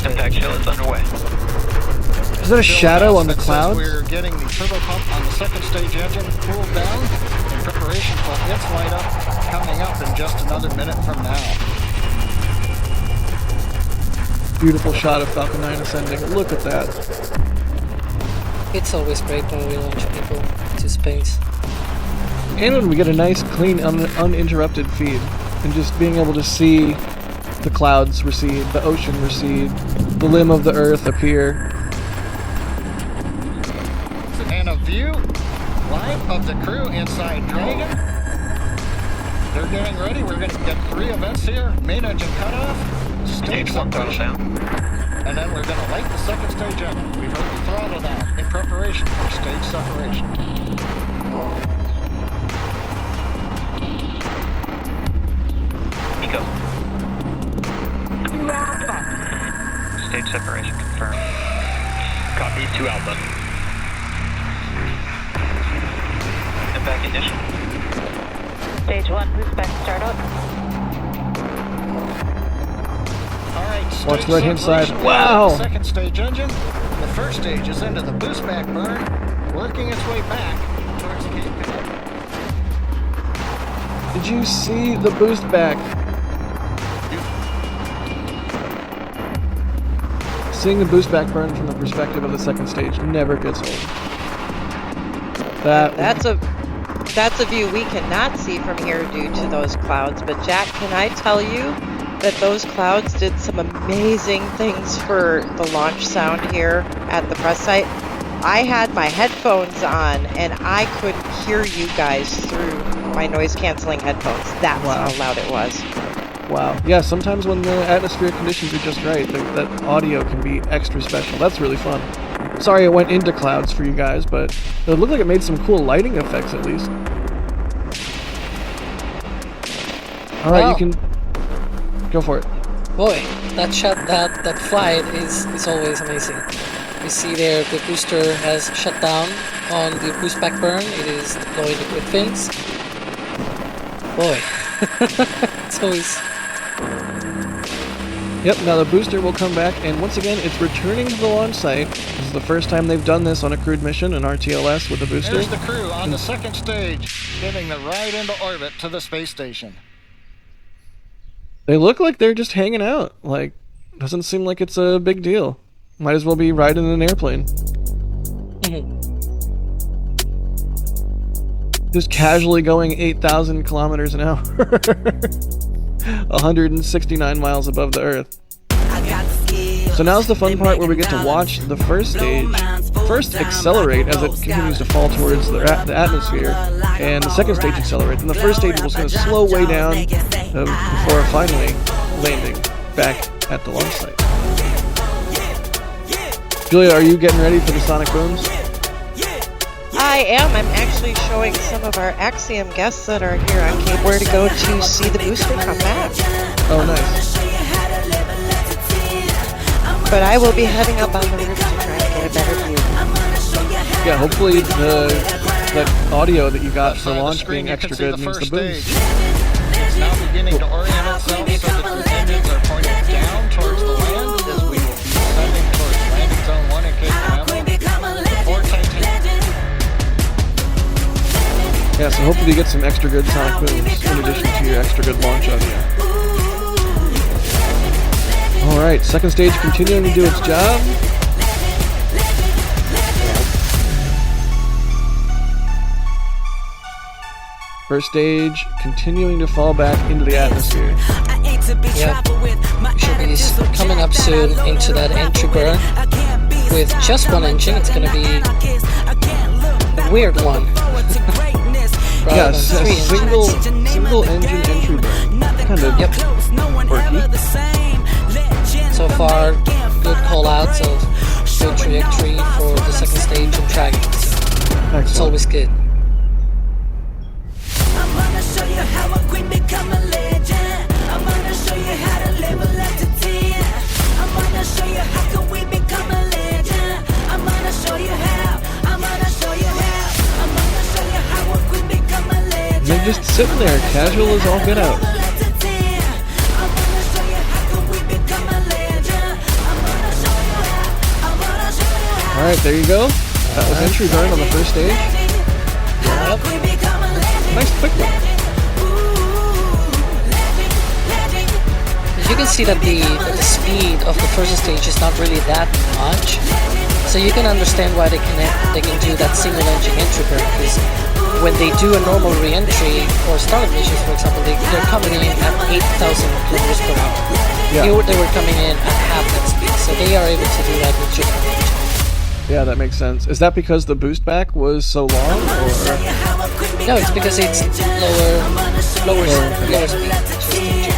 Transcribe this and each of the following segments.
Impact shield is underway. Is that a shadow on the clouds? We're getting the turbo pump on the second stage engine cooled down in preparation for its light up coming up in just another minute from now. Beautiful shot of Falcon 9 ascending. Look at that. It's always great when we launch people to space. And when we get a nice, clean, uninterrupted feed. And just being able to see the clouds recede, the ocean recede, the limb of the Earth appear. And a view live of the crew inside Dragon. They're getting ready. We're going to get 3 events here. Main engine cutoff. Stage 1 throttle down. And then we're going to light the second stage engine. We've heard the throttle down in preparation for stage separation. Nico. Stage separation confirmed. Copy 2 Alpha. Impact ignition. Stage 1, boost back startup. Watch the right hand side. Wow! Second stage engine. The first stage is into the boost back burn, working its way back towards Cape Canaveral. Did you see the boost back? Seeing the boost back burn from the perspective of the second stage never gets old. That's a view we cannot see from here due to those clouds. But Jack, can I tell you that those clouds did some amazing things for the launch sound here at the press site? I had my headphones on and I couldn't hear you guys through my noise canceling headphones. That's how loud it was. Wow. Yeah, sometimes when the atmospheric conditions are just right, that audio can be extra special. That's really fun. Sorry it went into clouds for you guys, but it looked like it made some cool lighting effects at least. Alright, you can go for it. Boy, that shot, that flight is always amazing. You see there the booster has shut down on the boost back burn. It is deployed with fins. Boy, it's always... Yep, now the booster will come back, and once again, it's returning to the launch site. This is the first time they've done this on a crewed mission, an RTLS with a booster. There's the crew on the second stage, giving the ride into orbit to the space station. They look like they're just hanging out. Like, doesn't seem like it's a big deal. Might as well be riding an airplane. Just casually going 8,000 kilometers an hour. 169 miles above the Earth. So now's the fun part where we get to watch the first stage first accelerate as it continues to fall towards the atmosphere, and the second stage accelerate. And the first stage was going to slow way down before finally landing back at the launch site. Julia, are you getting ready for the sonic booms? I am. I'm actually showing some of our Axiom guests that are here on Cape where to go to see the booster come back. Oh, nice. But I will be heading up on the roof to try and get a better view. Yeah, hopefully that audio that you got for launch being extra good means the boost. It's now beginning to orient itself so that the engines are pointed down towards the land as we will be descending towards landing zone 1 in Cape Canaveral. Before Titanic. Yeah, so hopefully you get some extra good sonic booms in addition to your extra good launch audio. Alright, second stage continuing to do its job. First stage continuing to fall back into the atmosphere. Yep. Should be coming up soon into that entry burn. With just one engine, it's going to be a weird one. Yeah, single engine entry burn. Kind of quirky. So far, good call-outs of good trajectory for the second stage and tracking. So it's always good. I'm gonna show you how a queen become a legend. I'm gonna show you how to live a life to 10. I'm gonna show you how can we become a legend. I'm gonna show you how. I'm gonna show you how. I'm gonna show you how a queen become a legend. They're just sitting there, casual as all get out. Alright, there you go. That was entry burn on the first stage. Nice quick one. You can see that the speed of the first stage is not really that much, so you can understand why they can do that single engine entry burn, because when they do a normal re-entry or startup missions, for example, they're coming in at 8,000 kilometers per hour. Yeah. They were coming in at half that speed, so they are able to do that with just one engine. Yeah, that makes sense. Is that because the boost back was so long, or? No, it's because it's lower speed.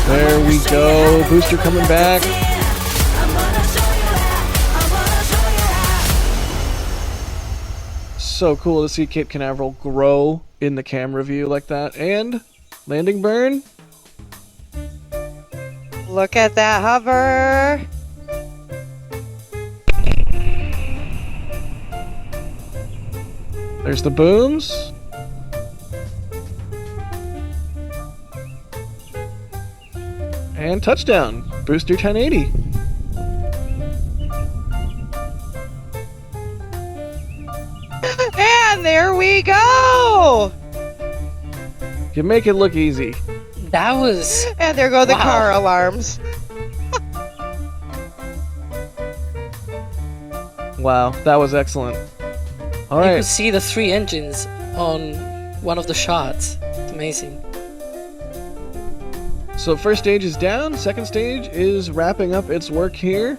There we go. Booster coming back. So cool to see Cape Canaveral grow in the camera view like that. And landing burn. Look at that hover. There's the booms. And touchdown. Booster 1080. And there we go. You make it look easy. That was... And there go the Wow. car alarms. Wow, that was excellent. All You right. could see the 3 engines on one of the shots. It's amazing. So first stage is down, second stage is wrapping up its work here.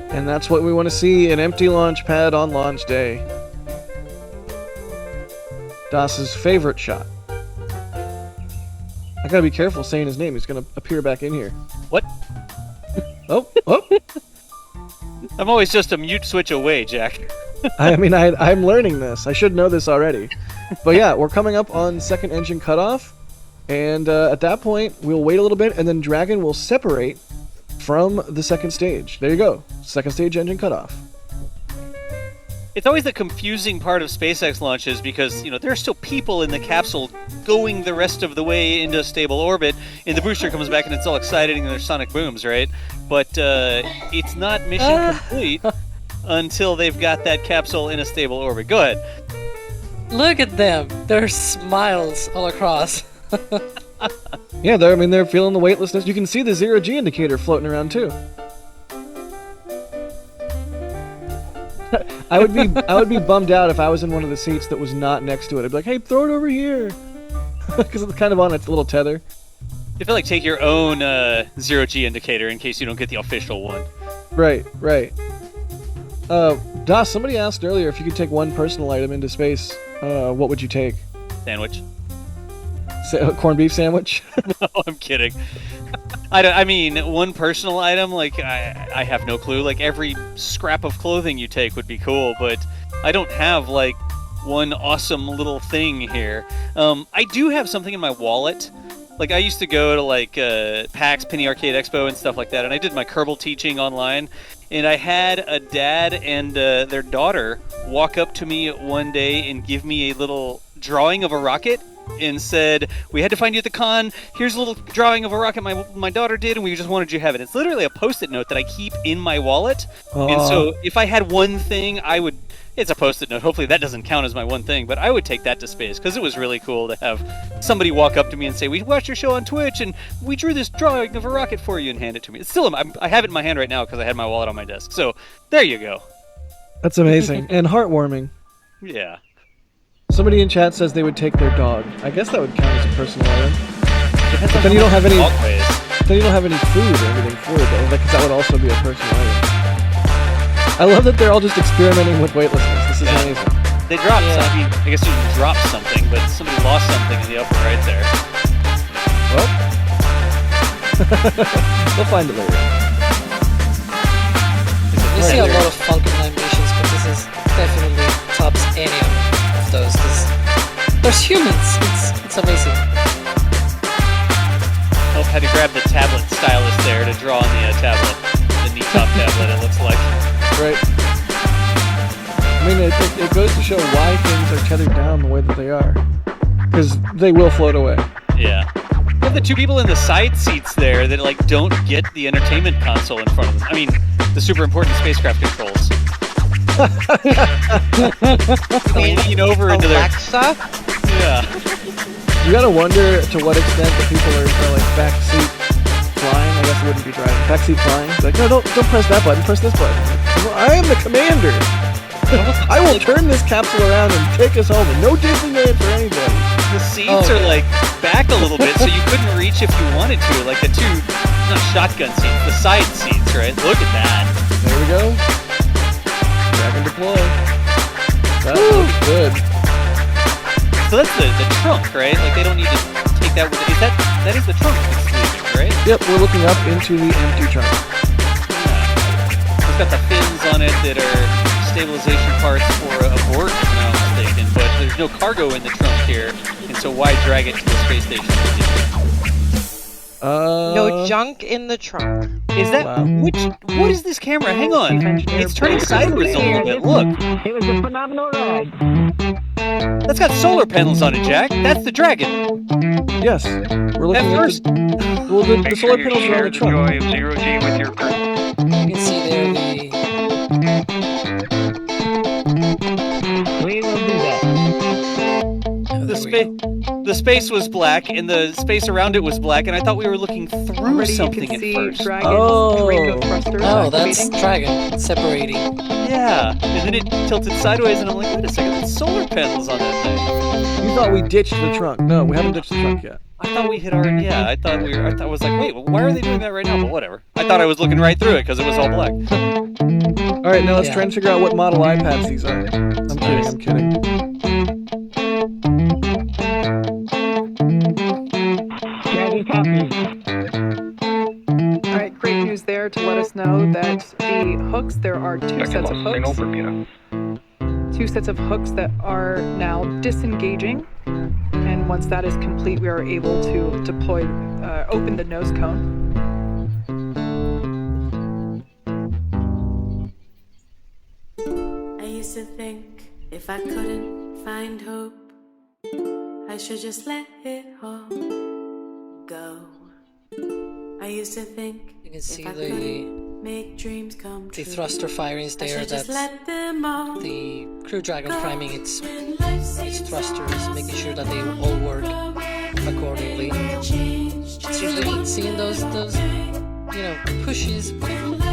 And that's what we want to see, an empty launch pad on launch day. Das's favorite shot. I gotta be careful saying his name, he's gonna appear back in here. What? Oh, oh! I'm always just a mute switch away, Jack. I mean, I'm learning this. I should know this already. But yeah, we're coming up on second engine cutoff. And at that point, we'll wait a little bit, and then Dragon will separate from the second stage. There you go. Second stage engine cutoff. It's always the confusing part of SpaceX launches because, you know, there are still people in the capsule going the rest of the way into stable orbit, and the booster comes back and it's all exciting and there's sonic booms, right? But it's not mission complete until they've got that capsule in a stable orbit. Go ahead. Look at them. There's smiles all across. Yeah, they're feeling the weightlessness. You can see the 0G indicator floating around too. I would be bummed out if I was in one of the seats that was not next to it. I'd be like, hey, throw it over here. Because it's kind of on its little tether. You feel like take your own 0G indicator in case you don't get the official one. Right, right. Das, somebody asked earlier if you could take one personal item into space, what would you take? Sandwich. Corned beef sandwich? No, I'm kidding. I mean, one personal item, like, I have no clue. Like, every scrap of clothing you take would be cool, but I don't have, like, one awesome little thing here. I do have something in my wallet. Like, I used to go to, like, PAX, Penny Arcade Expo, and stuff like that, and I did my Kerbal teaching online, and I had a dad and their daughter walk up to me one day and give me a little drawing of a rocket, and said, we had to find you at the con, here's a little drawing of a rocket my daughter did, and we just wanted you to have it. It's literally a post-it note that I keep in my wallet, and so if I had one thing, it's a post-it note, hopefully that doesn't count as my one thing, but I would take that to space, because it was really cool to have somebody walk up to me and say, we watched your show on Twitch, and we drew this drawing of a rocket for you, and hand it to me. It's still, I have it in my hand right now, because I had my wallet on my desk, so there you go. That's amazing. And heartwarming. Yeah. Somebody in chat says they would take their dog. I guess that would count as a personal item. But then you don't have any. Then you don't have any food or anything for it, though. Like, that would also be a personal item. I love that they're all just experimenting with weightlessness. This is amazing. They dropped. I mean, I guess you didn't drop something, but somebody lost something in the upper right there. Well, we'll find it later. You see a lot of Falcon 9 missions, but this is definitely tops any of those. There's humans. It's amazing. Oh, had to grab the tablet stylus there to draw on the tablet, the knee top tablet. It looks like. Right. I mean, it goes to show why things are tethered down the way that they are, because they will float away. Yeah. have the two people in the side seats there that like don't get the entertainment console in front of them. I mean, the super important spacecraft controls. They lean over into their Alexa? yeah. You gotta wonder to what extent the people are like backseat flying. I guess it wouldn't be driving. Backseat flying. It's like, no, don't press that button. Press this button. Well, I am the commander. I will turn this capsule around and take us home. And no Disneyland for anybody. The seats are like back a little bit, so you couldn't reach if you wanted to. Like the two, not shotgun seats, the side seats, right? Look at that. There we go. Drag and deploy. That looks good. So that's the trunk, right? Like they don't need to take that with it. That is the trunk that's leaving, right? Yep, we're looking up into the empty trunk. Yeah. It's got the fins on it that are stabilization parts for a board, if I'm not mistaken. But there's no cargo in the trunk here, and so why drag it to the space station? No junk in the trunk. Is that what is this camera? Hang on, it's turning sideways a little bit. Look. It was a phenomenal ride. That's got solar panels on it, Jack. That's the Dragon. Yes, we're looking at first- the solar panels are on the trunk. Joy of zero-G with your crew. You can see there We will do that. The space was black, and the space around it was black, and I thought we were looking through Already something you can at see first. Dragon Oh. Draco thrusters Oh, that's activating. Dragon separating. Yeah, and then it tilted sideways, and I'm like, wait a second, there's solar panels on that thing. You thought we ditched the trunk. No, we haven't ditched the trunk yet. I thought we had already. Yeah, I was like, wait, why are they doing that right now? But whatever. I thought I was looking right through it because it was all black. All right, now let's Yeah. try and figure out what model iPads these are. I'm kidding. Dragon copies. All right, great news there to let us know that the hooks, there are two sets of hooks. Two sets of hooks that are now disengaging. And once that is complete, we are able to open the nose cone. I used to think if I couldn't find hope, I should just let it all go. I used to think You can see if I the couldn't make dreams come true, thruster firings I there. should just That's let them all the Crew Dragon priming its when life seems thrusters, making sure that they all work accordingly. It's really neat seeing those pushes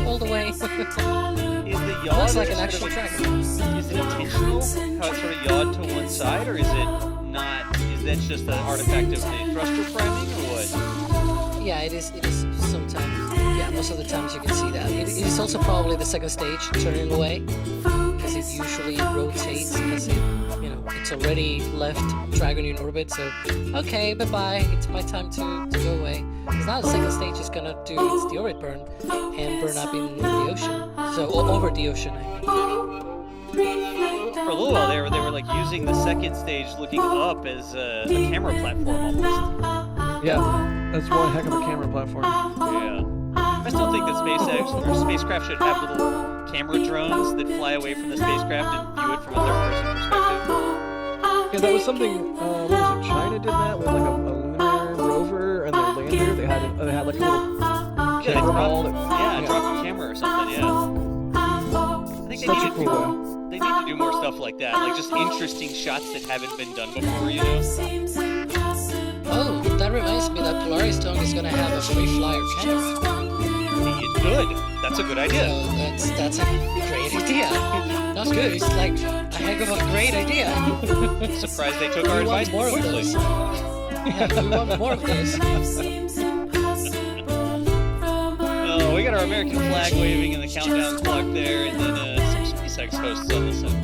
all the way. Is the yaw Looks like an actual dragon. Is it intentional? How it's sort of yawed to one side, or is it not? Is that just an artifact of the thruster priming, or what? Yeah, it is sometimes. Yeah, most of the times you can see that. It is also probably the second stage turning away, because it usually rotates because it's already left Dragon in orbit. So, okay, bye-bye. It's my time to go away. Because now the second stage is gonna do the orbit burn and burn up in the ocean. So over the ocean, I mean. For a little while there, they were like using the second stage looking up as a camera platform almost. Yeah, that's one heck of a camera platform. Yeah. I still think that SpaceX or spacecraft should have little camera drones that fly away from the spacecraft and view it from a third-person perspective. Yeah, that was something. What was it? China did that with like a lunar rover and their lander. They had like a little camera ball. Drop a camera or something. Yeah. I think Such a cool way. they need to do more stuff like that, like just interesting shots that haven't been done before. You know. Oh, that reminds me that Polaris Stone is gonna have a free flyer camera. It's good. That's a good idea. So that's a great idea. Not good. It's like a heck of a great idea. Surprised they took our We want advice more of quickly. those. Yeah, we want more of those. Oh, we got our American flag waving in the countdown clock there, and then some SpaceX hosts on the side.